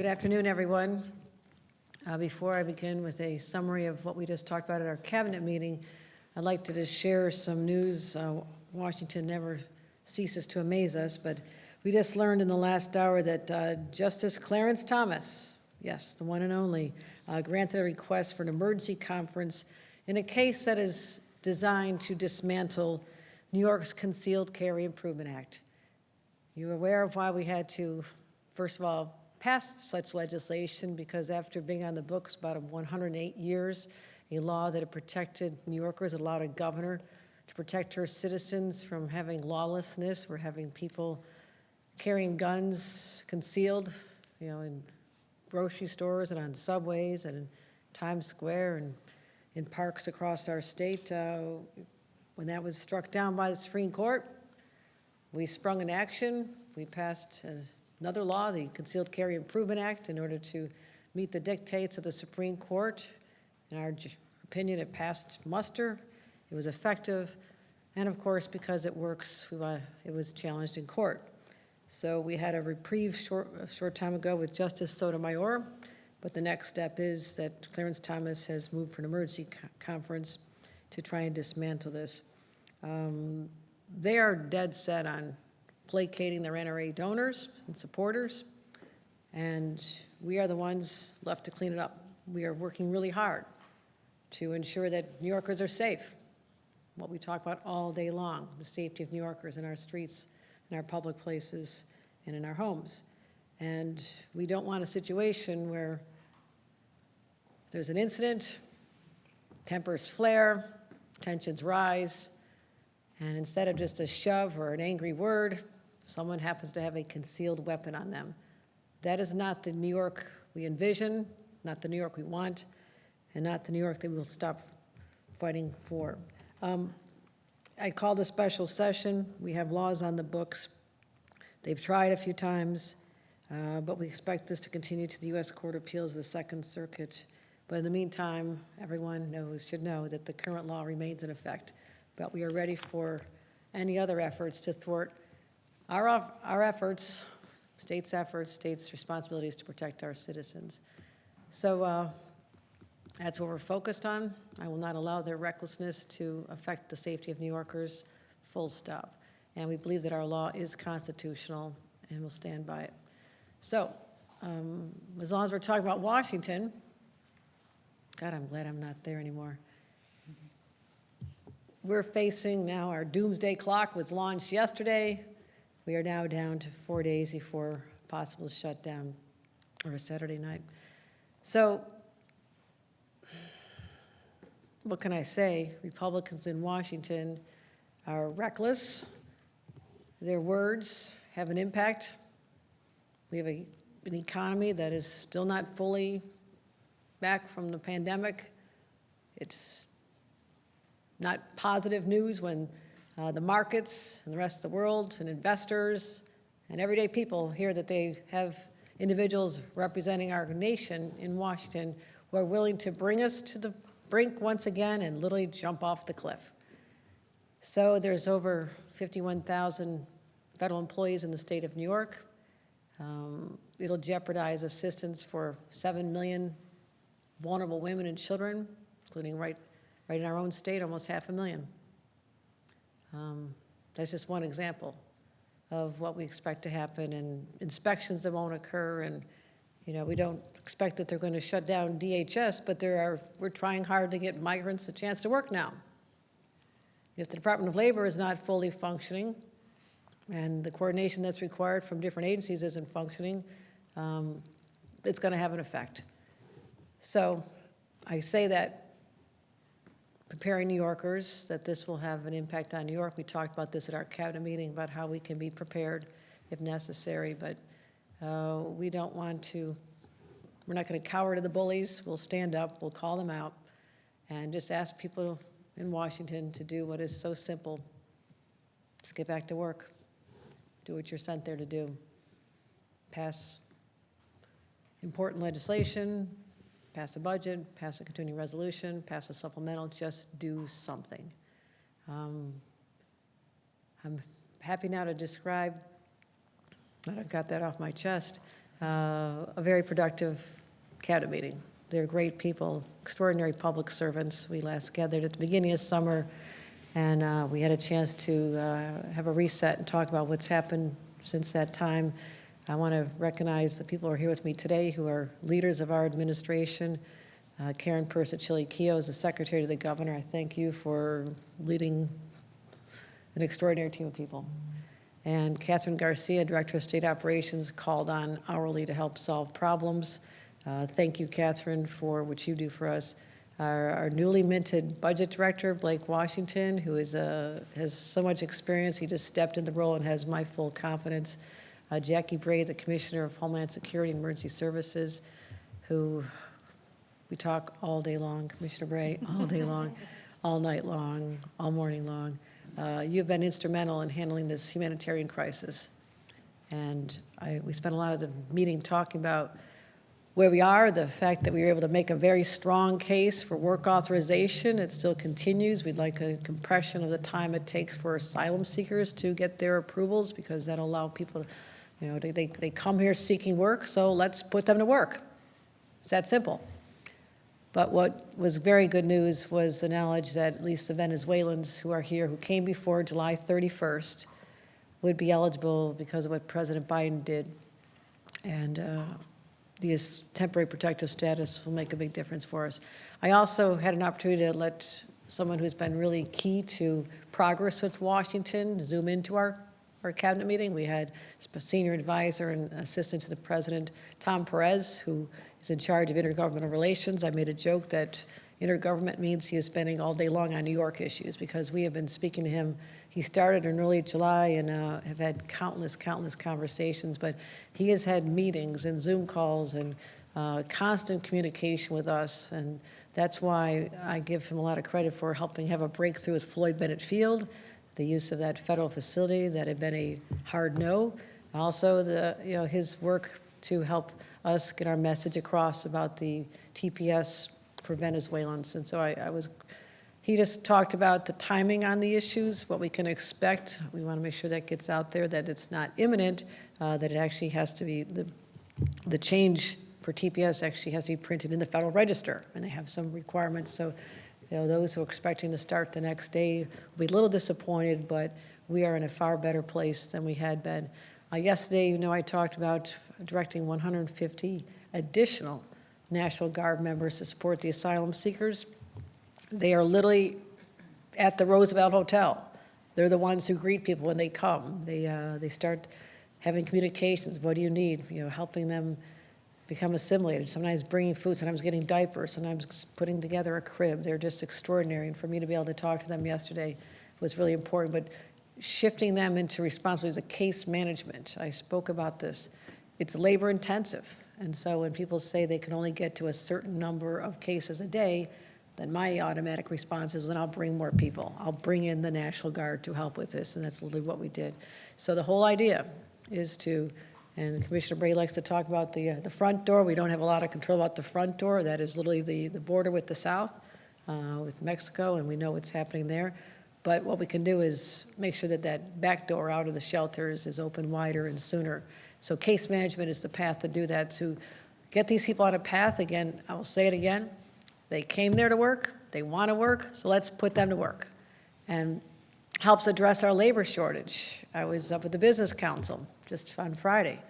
Good afternoon, everyone. Before I begin with a summary of what we just talked about at our cabinet meeting, I'd like to just share some news. Washington never ceases to amaze us, but we just learned in the last hour that Justice Clarence Thomas, yes, the one and only, granted a request for an emergency conference in a case that is designed to dismantle New York's Concealed Carry Improvement Act. You're aware of why we had to, first of all, pass such legislation, because after being on the books about 108 years, a law that had protected New Yorkers, allowed a governor to protect her citizens from having lawlessness, for having people carrying guns concealed, in grocery stores and on subways and in Times Square and in parks across our state. When that was struck down by the Supreme Court, we sprung an action. We passed another law, the Concealed Carry Improvement Act, in order to meet the dictates of the Supreme Court. In our opinion, it passed muster. It was effective. And of course, because it works, it was challenged in court. So we had a reprieve a short time ago with Justice Sotomayor, but the next step is that Clarence Thomas has moved for an emergency conference to try and dismantle this. They are dead set on placating their NRA donors and supporters, and we are the ones left to clean it up. We are working really hard to ensure that New Yorkers are safe, what we talk about all day long, the safety of New Yorkers in our streets, in our public places, and in our homes. And we don't want a situation where there's an incident, tempers flare, tensions rise, and instead of just a shove or an angry word, someone happens to have a concealed weapon on them. That is not the New York we envision, not the New York we want, and not the New York that we will stop fighting for. I called a special session. We have laws on the books. They've tried a few times, but we expect this to continue to the U.S. Court of Appeals, the Second Circuit. But in the meantime, everyone should know that the current law remains in effect. But we are ready for any other efforts to thwart our efforts, states' responsibilities to protect our citizens. So that's what we're focused on. I will not allow their recklessness to affect the safety of New Yorkers, full stop. And we believe that our law is constitutional, and we'll stand by it. So as long as we're talking about Washington, God, I'm glad I'm not there anymore. We're facing now, our doomsday clock was launched yesterday. We are now down to 4 days before possible shutdown, or a Saturday night. So what can I say? Republicans in Washington are reckless. Their words have an impact. We have an economy that is still not fully back from the pandemic. It's not positive news when the markets and the rest of the world and investors and everyday people hear that they have individuals representing our nation in Washington who are willing to bring us to the brink once again and literally jump off the cliff. So there's over 51,000 federal employees in the state of New York. It'll jeopardize assistance for 7 million vulnerable women and children, including right in our own state, almost 500,000. That's just one example of what we expect to happen, and inspections that won't occur. And we don't expect that they're going to shut down DHS, but we're trying hard to get migrants a chance to work now. If the Department of Labor is not fully functioning, and the coordination that's required from different agencies isn't functioning, it's going to have an effect. So I say that preparing New Yorkers, that this will have an impact on New York. We talked about this at our cabinet meeting, about how we can be prepared if necessary, but we don't want to, we're not going to cower to the bullies. We'll stand up, we'll call them out, and just ask people in Washington to do what is so simple. Just get back to work. Do what you're sent there to do. Pass important legislation, pass a budget, pass a continuing resolution, pass a supplemental, just do something. I'm happy now to describe, that I've got that off my chest, a very productive cabinet meeting. They're great people, extraordinary public servants. We last gathered at the beginning of summer, and we had a chance to have a reset and talk about what's happened since that time. I want to recognize the people who are here with me today who are leaders of our administration. Karen Persicilli-Keough is the Secretary to the Governor. I thank you for leading an extraordinary team of people. And Catherine Garcia, Director of State Operations, called on hourly to help solve problems. Thank you, Catherine, for what you do for us. Our newly minted Budget Director, Blake Washington, who is, has so much experience. He just stepped in the role and has my full confidence. Jackie Bray, the Commissioner of Homeland Security and Emergency Services, who we talk all day long, Commissioner Bray, all day long, all night long, all morning long. You've been instrumental in handling this humanitarian crisis. And we spent a lot of the meeting talking about where we are, the fact that we were able to make a very strong case for work authorization. It still continues. We'd like a compression of the time it takes for asylum seekers to get their approvals, because that'll allow people to, they come here seeking work, so let's put them to work. It's that simple. But what was very good news was the knowledge that at least the Venezuelans who are here, who came before July 31st, would be eligible because of what President Biden did. And this temporary protective status will make a big difference for us. I also had an opportunity to let someone who's been really key to progress with Washington zoom into our cabinet meeting. We had a senior advisor and assistant to the president, Tom Perez, who is in charge of intergovernmental relations. I made a joke that intergovernment means he is spending all day long on New York issues, because we have been speaking to him. He started in early July and have had countless conversations, but he has had meetings and Zoom calls and constant communication with us, and that's why I give him a lot of credit for helping have a breakthrough with Floyd Bennett Field, the use of that federal facility that had been a hard no. Also, his work to help us get our message across about the TPS for Venezuelans. And so he just talked about the timing on the issues, what we can expect. We want to make sure that gets out there, that it's not imminent, that it actually has to be, the change for TPS actually has to be printed in the Federal Register, and they have some requirements. So those who are expecting to start the next day will be a little disappointed, but we are in a far better place than we had been. Yesterday, I talked about directing 150 additional National Guard members to support the asylum seekers. They are literally at the Roosevelt Hotel. They're the ones who greet people when they come. They start having communications. What do you need? Helping them become assimilated, sometimes bringing food, sometimes getting diapers, sometimes putting together a crib. They're just extraordinary. And for me to be able to talk to them yesterday was really important. But shifting them into responsibilities of case management, I spoke about this. It's labor intensive. And so when people say they can only get to a certain number of cases a day, then my automatic response is, well, then I'll bring more people. I'll bring in the National Guard to help with this, and that's literally what we did. So the whole idea is to, and Commissioner Bray likes to talk about the front door. We don't have a lot of control about the front door. That is literally the border with the South, with Mexico, and we know what's happening there. But what we can do is make sure that that back door out of the shelters is open wider and sooner. So case management is the path to do that, to get these people on a path. Again, I will say it again, they came there to work, they want to work, so let's put them to work. And helps address our labor shortage. I was up at the Business Council just on Friday.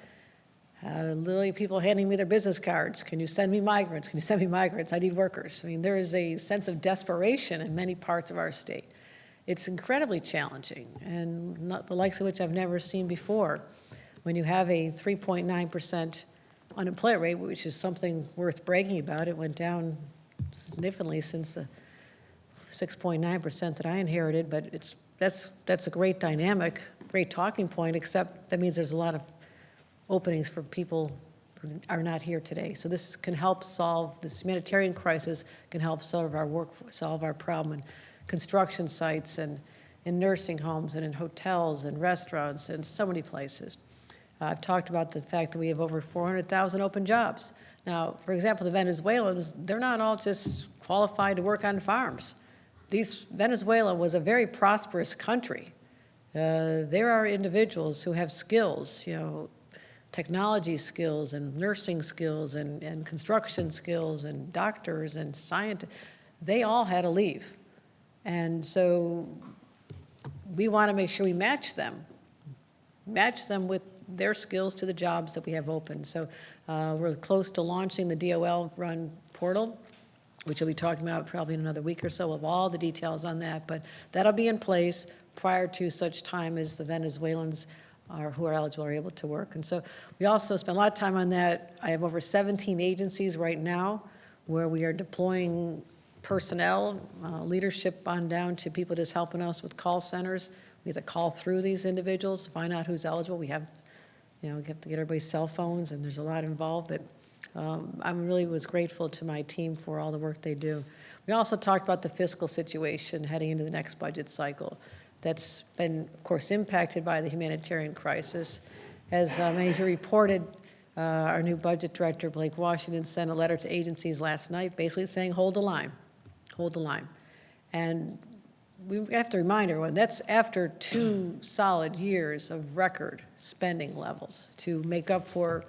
Literally people handing me their business cards. Can you send me migrants? Can you send me migrants? I need workers. I mean, there is a sense of desperation in many parts of our state. It's incredibly challenging, and not the likes of which I've never seen before. When you have a 3.9% unemployment rate, which is something worth bragging about, it went down significantly since the 6.9% that I inherited, but that's a great dynamic, great talking point, except that means there's a lot of openings for people who are not here today. So this can help solve this humanitarian crisis, can help solve our problem in construction sites and in nursing homes and in hotels and restaurants and so many places. I've talked about the fact that we have over 400,000 open jobs. Now, for example, the Venezuelans, they're not all just qualified to work on farms. Venezuela was a very prosperous country. There are individuals who have skills, technology skills and nursing skills and construction skills and doctors and scientists, they all had to leave. And so we want to make sure we match them with their skills to the jobs that we have open. So we're close to launching the DOL-run portal, which we'll be talking about probably in another week or so of all the details on that. But that'll be in place prior to such time as the Venezuelans who are eligible are able to work. And so we also spend a lot of time on that. I have over 17 agencies right now where we are deploying personnel, leadership on down to people just helping us with call centers. We have to call through these individuals, find out who's eligible. We have to get everybody's cell phones, and there's a lot involved, but I really was grateful to my team for all the work they do. We also talked about the fiscal situation heading into the next budget cycle. That's been, of course, impacted by the humanitarian crisis. As many of you reported, our new budget director, Blake Washington, sent a letter to agencies last night basically saying, hold the line, hold the line. And we have to remind everyone, that's after 2 solid years of record spending levels to make up for,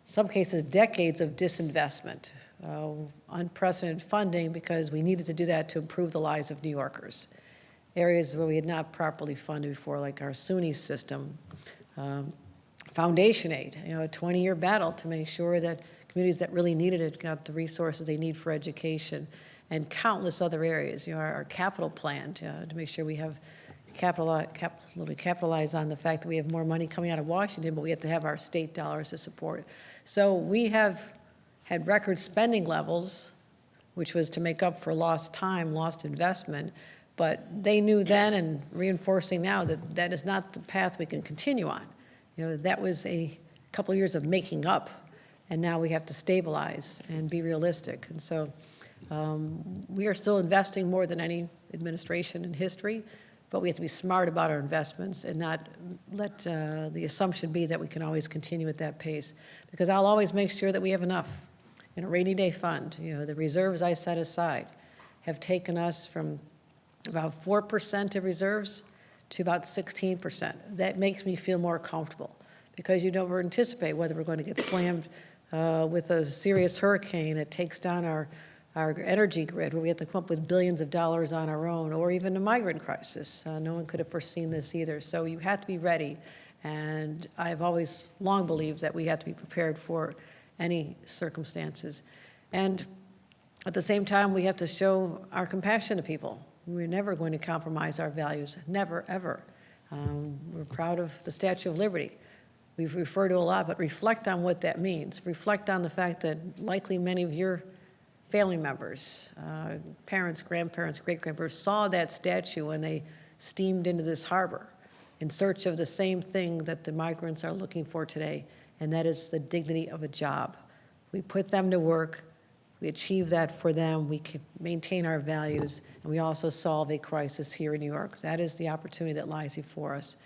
some cases, decades of disinvestment, unprecedented funding because we needed to do that to improve the lives of New Yorkers. Areas where we had not properly funded before, like our SUNY system, foundation aid, a 20-year battle to make sure that communities that really needed it got the resources they need for education, and countless other areas. Our capital plan to make sure we have capitalize on the fact that we have more money coming out of Washington, but we have to have our state dollars to support it. So we have had record spending levels, which was to make up for lost time, lost investment. But they knew then, and reinforcing now, that that is not the path we can continue on. That was a couple of years of making up, and now we have to stabilize and be realistic. And so we are still investing more than any administration in history, but we have to be smart about our investments and not let the assumption be that we can always continue at that pace. Because I'll always make sure that we have enough in a rainy day fund. The reserves I set aside have taken us from about 4% of reserves to about 16%. That makes me feel more comfortable because you don't anticipate whether we're going to get slammed with a serious hurricane that takes down our energy grid, where we have to come up with billions of dollars on our own, or even a migrant crisis. No one could have foreseen this either. So you have to be ready. And I've always long believed that we have to be prepared for any circumstances. And at the same time, we have to show our compassion to people. We're never going to compromise our values, never, ever. We're proud of the Statue of Liberty. We've referred to a lot, but reflect on what that means. Reflect on the fact that likely many of your family members, parents, grandparents, great-grandparents saw that statue when they steamed into this harbor in search of the same thing that the migrants are looking for today, and that is the dignity of a job. We put them to work. We achieve that for them, we can maintain our values, and we also solve a crisis here in New York. That is the opportunity that lies before us.